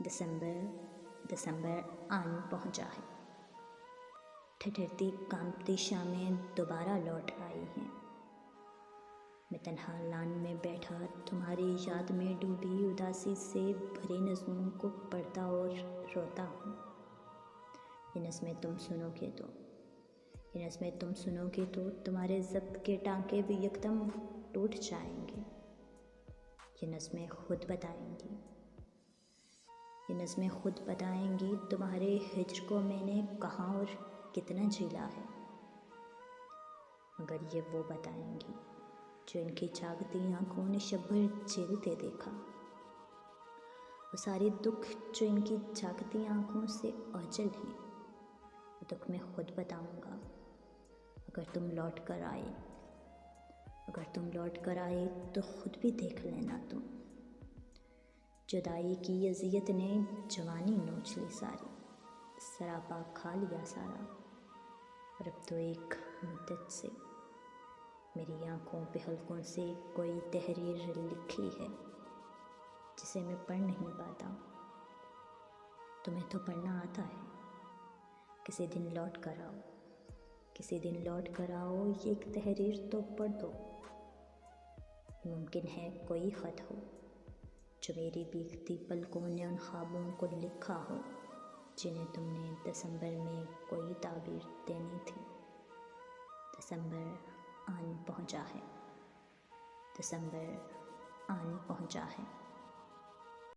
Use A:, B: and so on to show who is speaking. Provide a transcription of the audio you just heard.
A: दिसंबर आन पहुंचा है। ठठरती कांपती शामें दोबारा लौट आई हैं। मैं तन्हा लान में बैठा तुम्हारी याद में डूबी उदासी से भरी नज़्मों को पढ़ता और रोता हूँ। ये नज़्में तुम सुनोगे तो तुम्हारे ज़ब्त के टांके भी एकदम टूट जाएंगे। ये नज़्में खुद बताएंगी तुम्हारे हिज्र को मैंने कहाँ और कितना झेला है। मगर ये वो बताएंगी जो इनकी जागती आँखों ने शब भर झेलते देखा। वो सारे दुख जो इनकी जागती आँखों से ओझल हैं, वो दुख मैं खुद बताऊँगा अगर तुम लौट कर आए तो खुद भी देख लेना तुम। जुदाई की अज़ियत ने जवानी नोच ली सारी, सरापा खा लिया सारा। और अब तो एक मुद्दत से मेरी आँखों पे हल्कों से कोई तहरीर लिखी है जिसे मैं पढ़ नहीं पाता। तुम्हें तो पढ़ना आता है। किसी दिन लौट कर आओ ये एक तहरीर तो पढ़ दो। मुमकिन है कोई ख़त हो जो मेरी बीतती पलकों ने उन ख्वाबों को लिखा हो जिन्हें तुमने दिसंबर में कोई ताबीर देनी थी। दिसंबर आन पहुंचा है।